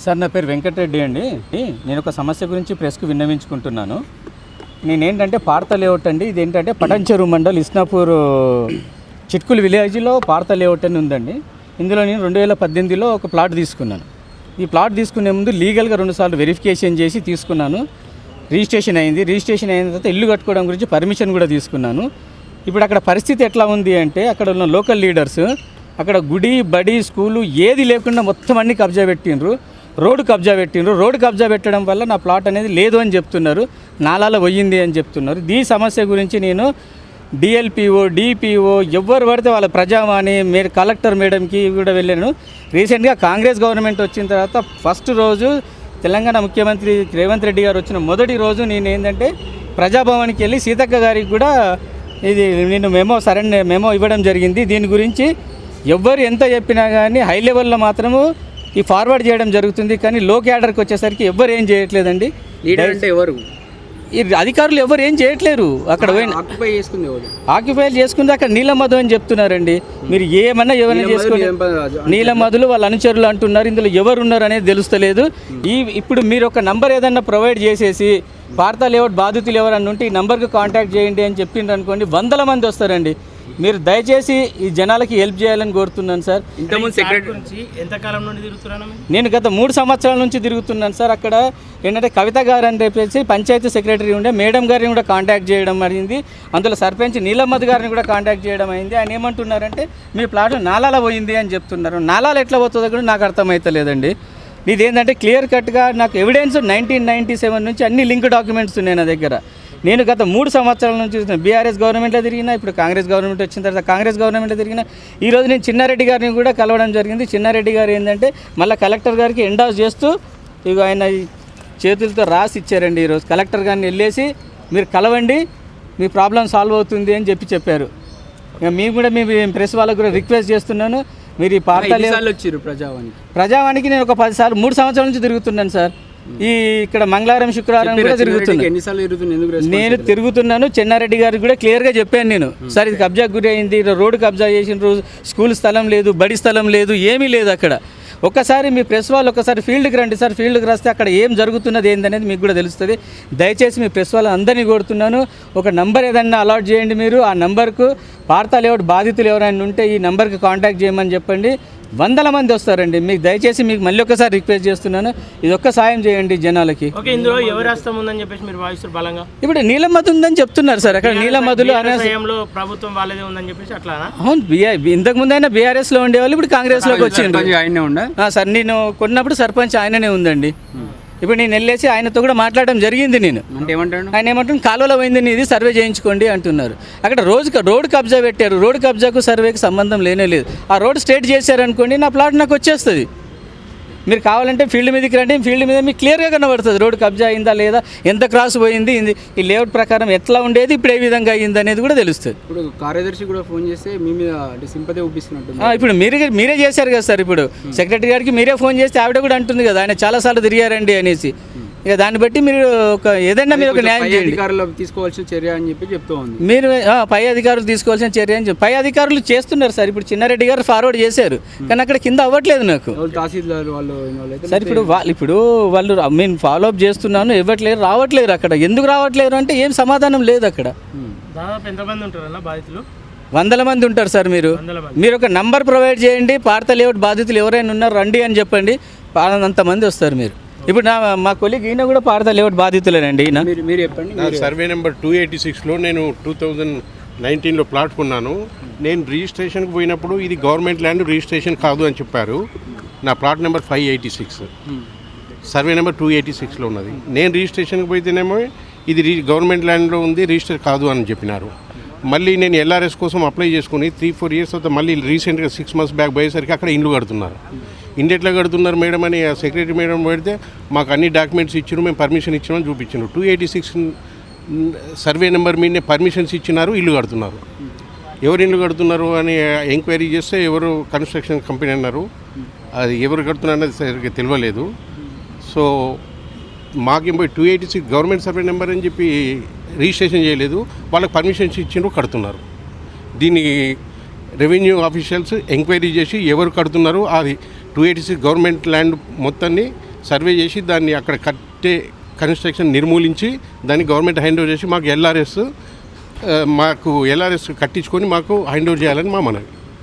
Sir నా పేరు వెంకటరెడ్డి అండి. నేను ఒక సమస్య గురించి ప్రెస్కు విన్నవించుకుంటున్నాను. నేనేంటంటే పార్త లేఅవుట్ అండి. ఇదేంటంటే పటంచెరు మండల్ ఇస్నాపూర్ చిట్కుల్ విలేజ్లో పార్త లేఅవుట్ అని ఉందండి. ఇందులో నేను 2018లో ఒక ప్లాట్ తీసుకున్నాను. ఈ ప్లాట్ తీసుకునే ముందు లీగల్గా 2 సార్లు వెరిఫికేషన్ చేసి తీసుకున్నాను. రిజిస్ట్రేషన్ అయింది. రిజిస్ట్రేషన్ అయిన తర్వాత ఇల్లు కట్టుకోవడం గురించి పర్మిషన్ కూడా తీసుకున్నాను. ఇప్పుడు అక్కడ పరిస్థితి ఎట్లా ఉంది అంటే అక్కడ ఉన్న లోకల్ లీడర్స్ అక్కడ గుడి బడి స్కూలు ఏది లేకుండా మొత్తం అన్ని కబ్జా పెట్టిండ్రు. రోడ్డు కబ్జా పెట్టడం వల్ల నా ప్లాట్ అనేది లేదు అని చెప్తున్నారు. నాలాలో పోయింది అని చెప్తున్నారు. ఈ సమస్య గురించి నేను డిఎల్పిఓ డిపిఓ ఎవరు పడితే వాళ్ళ ప్రజావాణి మీరు కలెక్టర్ మేడంకి కూడా వెళ్ళాను. రీసెంట్గా కాంగ్రెస్ గవర్నమెంట్ వచ్చిన తర్వాత ఫస్ట్ రోజు తెలంగాణ ముఖ్యమంత్రి రేవంత్ రెడ్డి గారు వచ్చిన మొదటి రోజు నేను ఏంటంటే ప్రజాభవన్కి వెళ్ళి సీతక్క గారికి కూడా ఇది నేను మెమో ఇవ్వడం జరిగింది. దీని గురించి ఎవ్వరు ఎంత చెప్పినా కానీ హై లెవెల్లో మాత్రము ఈ ఫార్వర్డ్ చేయడం జరుగుతుంది. కానీ లో క్యాడర్కి వచ్చేసరికి ఎవ్వరు ఏం చేయట్లేదండి. లీడర్ అంటే ఎవరు? ఈ అధికారులు ఎవరు ఏం చేయట్లేరు. అక్కడ ఆక్యుపై చేసుకుంది అక్కడ నీలమధు అని చెప్తున్నారండి. మీరు ఏమన్నా ఎవరైనా చేసుకుని నీలమధులు వాళ్ళ అనుచరులు అంటున్నారు. ఇందులో ఎవరు ఉన్నారు అనేది తెలుస్తలేదు. ఇప్పుడు మీరు ఒక నంబర్ ఏదన్నా ప్రొవైడ్ చేసేసి పార్త లేఅవుట్ బాధితులు ఎవరన్నా ఉంటే ఈ నంబర్కి కాంటాక్ట్ చేయండి అని చెప్పిండ్రు అనుకోండి, 100 మంది వస్తారండి. మీరు దయచేసి ఈ జనాలకి హెల్ప్ చేయాలని కోరుతున్నాను సార్. ఇంతకుముందు సెక్రటరీ నుంచి ఎంతకాలం నుండి తిరుగుతున్నాను? నేను గత 3 సంవత్సరాల నుంచి తిరుగుతున్నాను సార్. అక్కడ ఏంటంటే కవిత గారు అని చెప్పేసి పంచాయతీ సెక్రటరీ ఉండే మేడం గారిని కూడా కాంటాక్ట్ చేయడం అయింది. అందులో సర్పంచ్ నీలమ్మద్ గారిని కూడా కాంటాక్ట్ చేయడం అయింది. ఆయన ఏమంటున్నారంటే మీ ప్లాట్ నాలాల పోయింది అని చెప్తున్నారు. నాలాలు ఎట్లా పోతుందో కూడా నాకు అర్థమవుతలేదండి. ఇదేంటంటే క్లియర్ కట్గా నాకు ఎవిడెన్స్ 1997 నుంచి అన్ని లింక్ డాక్యుమెంట్స్ ఉన్నాయి నా దగ్గర. నేను గత 3 సంవత్సరాల నుంచి బీఆర్ఎస్ గవర్నమెంట్లో తిరిగినా, ఇప్పుడు కాంగ్రెస్ గవర్నమెంట్ వచ్చిన తర్వాత కాంగ్రెస్ గవర్నమెంట్లో తిరిగినా. ఈరోజు నేను చిన్నారెడ్డి గారిని కూడా కలవడం జరిగింది. చిన్నారెడ్డి గారు ఏంటంటే మళ్ళీ కలెక్టర్ గారికి ఎండాస్ చేస్తూ ఇక ఆయన చేతులతో రాసి ఇచ్చారండి. ఈరోజు కలెక్టర్ గారిని వెళ్ళేసి మీరు కలవండి, మీ ప్రాబ్లం సాల్వ్ అవుతుంది అని చెప్పారు. ఇక మేము కూడా మీ ప్రెస్ వాళ్ళకు కూడా రిక్వెస్ట్ చేస్తున్నాను. మీరు ఈ ప్రజావానికి నేను ఒక 10 సార్లు 3 సంవత్సరాల నుంచి తిరుగుతున్నాను సార్. ఇక్కడ మంగళవారం శుక్రవారం కూడా తిరుగుతున్నాను. నేను తిరుగుతున్నాను. చెన్నారెడ్డి గారికి కూడా క్లియర్గా చెప్పాను నేను, సార్ ఇది కబ్జాకు గురి అయింది, రోడ్డు కబ్జా చేసిన స్కూల్ స్థలం లేదు, బడి స్థలం లేదు, ఏమీ లేదు అక్కడ. ఒక్కసారి మీ ప్రెస్ వాళ్ళు ఒకసారి ఫీల్డ్కి రండి సార్. ఫీల్డ్కి రాస్తే అక్కడ ఏం జరుగుతున్నది ఏందనేది మీకు కూడా తెలుస్తుంది. దయచేసి మీ ప్రెస్ వాళ్ళు అందరినీ కోరుతున్నాను, ఒక నంబర్ ఏదన్నా అలాట్ చేయండి. మీరు ఆ నంబర్కు పార్త లేఅవుట్ బాధితులు ఎవరైనా ఉంటే ఈ నంబర్కి కాంటాక్ట్ చేయమని చెప్పండి. 100 మంది వస్తారండి. మీకు దయచేసి మీకు మళ్ళీ ఒకసారి రిక్వెస్ట్ చేస్తున్నాను, ఇది ఒక్క సాయం చేయండి జనాలకి. ఇందులో ఎవరు హస్తం ఉందని చెప్పేసి మీరు భావిస్తారు బలంగా? ఇప్పుడు నీలమధు ఉందని చెప్తున్నారు సార్. అక్కడ నీలమధులు ప్రభుత్వం వాళ్ళదే ఉందని చెప్పేసి అట్లా? అవును, ఇంతకు ముందు అయినా బీఆర్ఎస్లో ఉండేవాళ్ళు, ఇప్పుడు కాంగ్రెస్లోకి వచ్చింది. సార్ నేను కొన్నప్పుడు సర్పంచ్ ఆయననే ఉందండి. ఇప్పుడు నేను వెళ్ళేసి ఆయనతో కూడా మాట్లాడడం జరిగింది. నేను ఆయన ఏమంటున్నాను, కాలువలో పోయింది ఇది సర్వే చేయించుకోండి అంటున్నారు. అక్కడ రోడ్డు కబ్జా పెట్టారు. రోడ్డు కబ్జాకు సర్వేకి సంబంధం లేదు. ఆ రోడ్ స్ట్రేట్ చేశారనుకోండి, నా ప్లాట్ నాకు వచ్చేస్తుంది. మీరు కావాలంటే ఫీల్డ్ మీదకి రండి. ఫీల్డ్ మీద మీకు క్లియర్గా కనబడుతుంది రోడ్డు కబ్జా అయిందా లేదా, ఎంత క్రాస్ పోయింది, ఈ లేఅవుట్ ప్రకారం ఎట్లా ఉండేది, ఇప్పుడు ఏ విధంగా అయింది అనేది కూడా తెలుస్తుంది. ఇప్పుడు కార్యదర్శి కూడా ఫోన్ చేస్తే మీ మీద సింపతి చూపిస్తున్నట్టు. ఇప్పుడు మీరే చేశారు కదా సార్. ఇప్పుడు సెక్రటరీ గారికి మీరే ఫోన్ చేస్తే ఆవిడ కూడా అంటుంది కదా, ఆయన చాలాసార్లు తిరిగారండి అనేసి. ఇక దాన్ని బట్టి మీరు ఏదైనా మీరు ఒక న్యాయం చేయండి. అధికారులు తీసుకోవాల్సిన చర్య అని చెప్పి చెప్తూ ఉంది. మీరు పై అధికారులు తీసుకోవాల్సిన చర్య అని పై అధికారులు చేస్తున్నారు సార్. ఇప్పుడు చిన్నారెడ్డి గారు ఫార్వర్డ్ చేశారు, కానీ అక్కడ కింద అవ్వట్లేదు నాకు. తహసీల్దార్ వాళ్ళు సార్ ఇప్పుడు వాళ్ళు నేను ఫాలో అప్ చేస్తున్నాను, రావట్లేరు అక్కడ. ఎందుకు రావట్లేరు అంటే ఏం సమాధానం లేదు అక్కడ. దాదాపు ఎంతమంది ఉంటారన్న బాధితులు? 100 మంది ఉంటారు సార్. మీరు ఒక నంబర్ ప్రొవైడ్ చేయండి, పార్త లేఅవుట్ బాధితులు ఎవరైనా ఉన్నారు రండి అని చెప్పండి, అంతమంది వస్తారు. మీరు ఇప్పుడు మా కొలీగ్ ఈయన కూడా పార్త లేఅవుట్ బాధితులేనండి. మీరు చెప్పండి. సర్వే నెంబర్ 286లో నేను 2019లో ప్లాట్ కొన్నాను. నేను రిజిస్ట్రేషన్కి పోయినప్పుడు ఇది గవర్నమెంట్ ల్యాండ్, రిజిస్ట్రేషన్ కాదు అని చెప్పారు. నా ప్లాట్ నెంబర్ 586, సర్వే నెంబర్ 286లో ఉన్నది. నేను రిజిస్ట్రేషన్కి పోతేనేమో ఇది గవర్నమెంట్ ల్యాండ్లో ఉంది, రిజిస్టర్ కాదు అని చెప్పినారు. మళ్ళీ నేను ఎల్ఆర్ఎస్ కోసం అప్లై చేసుకుని 3-4 ఇయర్స్ తర్వాత మళ్ళీ రీసెంట్గా 6 months బ్యాక్ పోయేసరికి అక్కడ ఇండ్లు కడుతున్నారు. ఇంటి ఎట్లా కడుతున్నారు మేడం అని సెక్రటరీ మేడం పెడితే మాకు అన్ని డాక్యుమెంట్స్ ఇచ్చారు, మేము పర్మిషన్ ఇచ్చినామని చూపించారు. 286 సర్వే నెంబర్ మీదనే పర్మిషన్స్ ఇచ్చినారు, ఇల్లు కడుతున్నారు. ఎవరు ఇల్లు కడుతున్నారు అని ఎంక్వైరీ చేస్తే ఎవరు కన్స్ట్రక్షన్ కంపెనీ అన్నారు. అది ఎవరు కడుతున్నారు అనేది సరిగ్గా తెలియలేదు. సో మాకేం 286 గవర్నమెంట్ సర్వే నెంబర్ అని చెప్పి రిజిస్ట్రేషన్ చేయలేదు, వాళ్ళకి పర్మిషన్స్ ఇచ్చిండ్రు, కడుతున్నారు. దీన్ని రెవెన్యూ ఆఫీషియల్స్ ఎంక్వైరీ చేసి ఎవరు కడుతున్నారో అది 286 గవర్నమెంట్ ల్యాండ్ మొత్తాన్ని సర్వే చేసి దాన్ని అక్కడ కట్టే కన్స్ట్రక్షన్ నిర్మూలించి దాన్ని గవర్నమెంట్ హ్యాండ్ ఓవర్ చేసి మాకు ఎల్ఆర్ఎస్ కట్టించుకొని మాకు హ్యాండ్ ఓవర్ చేయాలని మా మనవి.